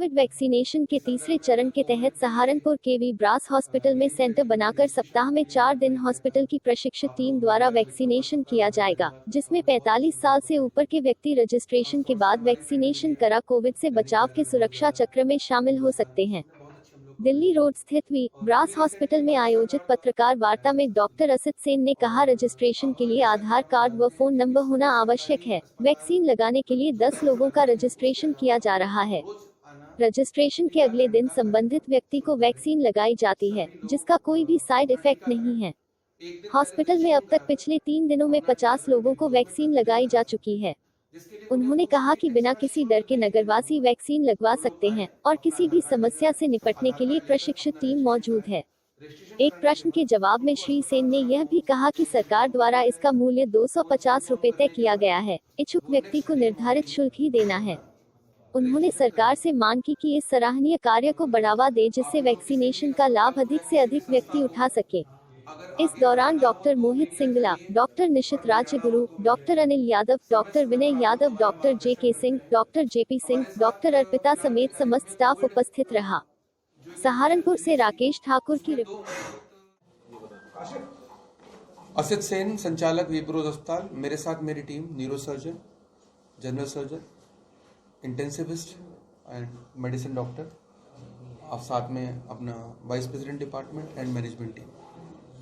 Covid vaccination के तीसरे चरण के तहत सहारनपुर के वी ब्रास हॉस्पिटल में सेंटर बनाकर सप्ताह में 4 दिन हॉस्पिटल की प्रशिक्षित टीम द्वारा वैक्सीनेशन किया जाएगा, जिसमें 45 साल से ऊपर के व्यक्ति रजिस्ट्रेशन के बाद वैक्सीनेशन करा कोविड से बचाव के सुरक्षा चक्र में शामिल हो सकते हैं। दिल्ली रोड स्थित वी ब्रास हॉस्पिटल में आयोजित पत्रकार वार्ता में डॉक्टर असित सेन ने कहा, रजिस्ट्रेशन के लिए आधार कार्ड व फोन नंबर होना आवश्यक है। वैक्सीन लगाने के लिए 10 लोगों का रजिस्ट्रेशन किया जा रहा है। रजिस्ट्रेशन के अगले दिन संबंधित व्यक्ति को वैक्सीन लगाई जाती है, जिसका कोई भी साइड इफेक्ट नहीं है। हॉस्पिटल में अब तक पिछले 3 दिनों में 50 लोगों को वैक्सीन लगाई जा चुकी है। उन्होंने कहा कि बिना किसी डर के नगरवासी वैक्सीन लगवा सकते हैं और किसी भी समस्या से निपटने के लिए प्रशिक्षित टीम मौजूद है। एक प्रश्न के जवाब में श्री सेन ने यह भी कहा कि सरकार द्वारा इसका मूल्य 250 रुपए तय किया गया है। इच्छुक व्यक्ति को निर्धारित शुल्क ही देना है। उन्होंने सरकार से मांग की कि इस सराहनीय कार्य को बढ़ावा दे, जिससे वैक्सीनेशन का लाभ अधिक से अधिक व्यक्ति उठा सके। इस दौरान doctor Mohit Singla, doctor Nishit Rajguru, doctor Anil Yadav, doctor Vinay Yadav, doctor J K. Singh, doctor J P. Singh, doctor Arpita समेत समस्त स्टाफ उपस्थित रहा। सहारनपुर से राकेश ठाकुर की रिपोर्ट। असित सेन, संचालक वी ब्रास अस्पताल। मेरे साथ मेरी team neuro surgeon, general surgeon, intensivist and medicine doctor, और साथ में अपना vice president department and management team.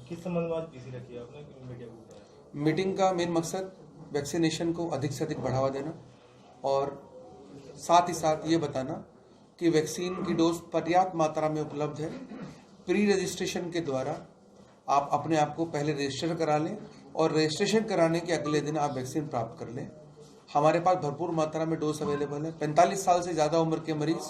किस संबंध में पीसी रखी है आपने? मीटिंग का मेन मकसद वैक्सीनेशन को अधिक से अधिक बढ़ावा देना और साथ ही साथ ये बताना कि वैक्सीन की डोज पर्याप्त मात्रा में उपलब्ध है। प्री रजिस्ट्रेशन के द्वारा आप अपने आप को पहले रजिस्टर करा लें और रजिस्ट्रेशन कराने के अगले दिन आप वैक्सीन प्राप्त कर लें। हमारे पास भरपूर मात्रा में डोज अवेलेबल है। 45 साल से ज़्यादा उम्र के मरीज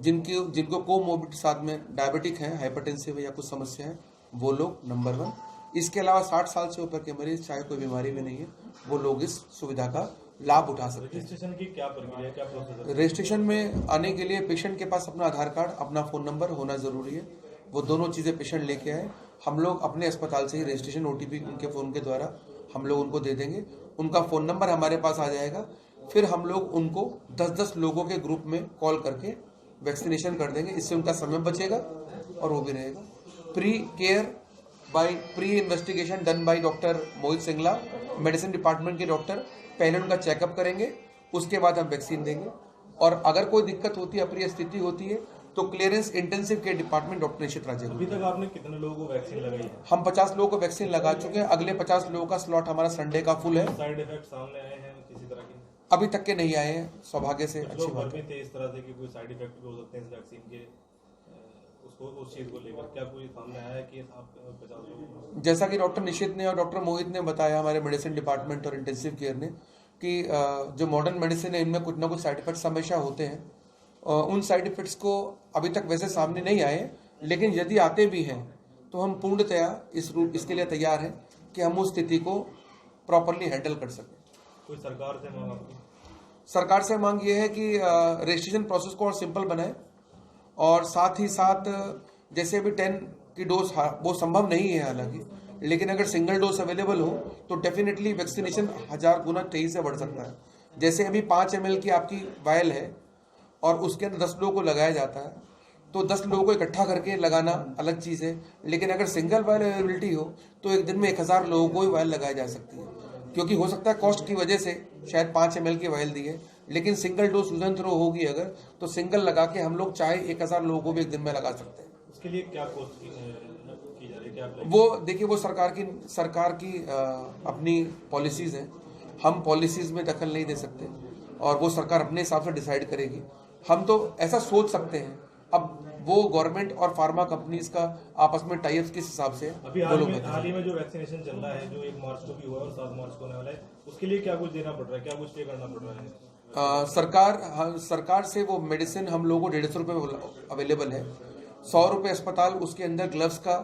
जिनको कोमोर्बिड साथ में डायबिटिक है, हाइपरटेंसिव है या कुछ समस्या है, वो लोग नंबर 1। इसके अलावा 60 साल से ऊपर के मरीज, चाहे कोई बीमारी में नहीं है, वो लोग इस सुविधा का लाभ उठा सकते हैं। रजिस्ट्रेशन की क्या प्रक्रिया, क्या प्रोसेस है? रजिस्ट्रेशन में आने के लिए पेशेंट के पास अपना आधार कार्ड, अपना फ़ोन नंबर होना ज़रूरी है। वो दोनों चीज़ें पेशेंट लेके आए। हम लोग अपने अस्पताल से ही रजिस्ट्रेशन OTP उनके फ़ोन के द्वारा हम लोग उनको दे देंगे। उनका फ़ोन नंबर हमारे पास आ जाएगा। फिर हम लोग उनको 10-10 लोगों के ग्रुप में कॉल करके वैक्सीनेशन कर देंगे। इससे उनका समय बचेगा और वो भी रहेगा। Pre investigation done by doctor Mohit Singla, medicine department के डॉक्टर पहले उनका चेकअप करेंगे, उसके बाद हम वैक्सीन देंगे। और अगर कोई दिक्कत होती है, अप्रिय स्थिति होती है, तो clearance intensive care department doctor Nishit Rajguru. अभी तक आपने कितने लोगों को वैक्सीन लगाई है? हम 50 लोगों को वैक्सीन लगा चुके हैं। अगले 50 लोगों का स्लॉट हमारा संडे का फुल है। साइड इफेक्ट सामने आए हैं किसी तरह के? अभी तक के नहीं आए हैं, सौभाग्य से। अच्छी बात है। थे इस तरह से कि कोई साइड इफेक्ट भी हो सकते हैं इस वैक्सीन के, उस चीज को लेकर क्या कोई सामने आया है कि आप 50 लोग? जैसा कि डॉक्टर निशित ने और डॉक्टर मोहित ने बताया, हमारे मेडिसिन डिपार्टमेंट और इंटेंसिव केयर ने, कि जो मॉडर्न मेडिसिन है इनमें कुछ ना कुछ साइड इफेक्ट्स हमेशा होते हैं। उन साइड इफेक्ट्स को अभी तक वैसे सामने नहीं आए, लेकिन यदि आते भी हैं तो हम पूर्णतया इसके लिए तैयार हैं कि हम उस स्थिति को प्रॉपरली हैंडल कर सकें। कोई सरकार से मांग आपकी? सरकार से मांग ये है कि रजिस्ट्रेशन प्रोसेस को और सिंपल बनाए, और साथ ही साथ जैसे अभी 10 की डोज वो संभव नहीं है हालांकि, लेकिन अगर सिंगल डोज अवेलेबल हो तो डेफिनेटली वैक्सीनेशन 1000 गुना तेजी से बढ़ सकता है। जैसे अभी 5 ml की आपकी वायल है और उसके अंदर 10 लोगों को लगाया जाता है, तो 10 लोगों को इकट्ठा करके लगाना अलग चीज़ है। लेकिन अगर सिंगल वायल अवेलेबिलिटी हो तो एक दिन में 1000 लोगों को ही वायल लगाई जा सकती है। क्योंकि हो सकता है कॉस्ट की वजह से शायद 5 ml की वायल दी है, लेकिन सिंगल डोज यूजन थ्रो होगी अगर, तो सिंगल लगा के हम लोग चाहे 1000 लोगों को भी एक दिन में लगा सकते हैं। उसके लिए क्या कॉस्ट की जा रही है, क्या? वो देखिए, वो सरकार की अपनी पॉलिसीज़ हैं। हम पॉलिसीज़ में दखल नहीं दे सकते और वो सरकार अपने हिसाब से डिसाइड करेगी। हम तो ऐसा सोच सकते हैं, अब वो गवर्नमेंट और फार्मा कंपनीज का आपस में टाई अप्स किस हिसाब से अभी हाल ही में जो वैक्सीनेशन चल रहा है, जो 1 मार्च को भी हुआ और 7 मार्च को होने वाला है, उसके लिए क्या कुछ देना पड़ रहा है, क्या कुछ पे करना पड़ रहा है? सरकार से वो मेडिसिन हम लोगों को 150 रुपये अवेलेबल है। 100 रुपये अस्पताल, उसके अंदर ग्लव्स का,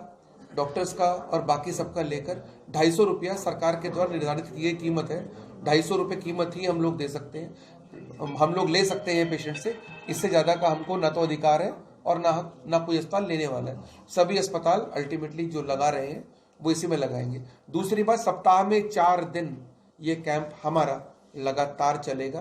डॉक्टर्स का और बाकी सबका लेकर 250 रुपया सरकार के द्वारा निर्धारित की गई कीमत है। 250 रुपये कीमत ही हम लोग दे सकते हैं, हम लोग ले सकते हैं पेशेंट से। इससे ज़्यादा का हमको ना तो अधिकार है और ना कोई अस्पताल लेने वाला है। सभी अस्पताल अल्टीमेटली जो लगा रहे हैं वो इसी में लगाएंगे। दूसरी बात, सप्ताह में 4 दिन ये कैंप हमारा लगातार चलेगा।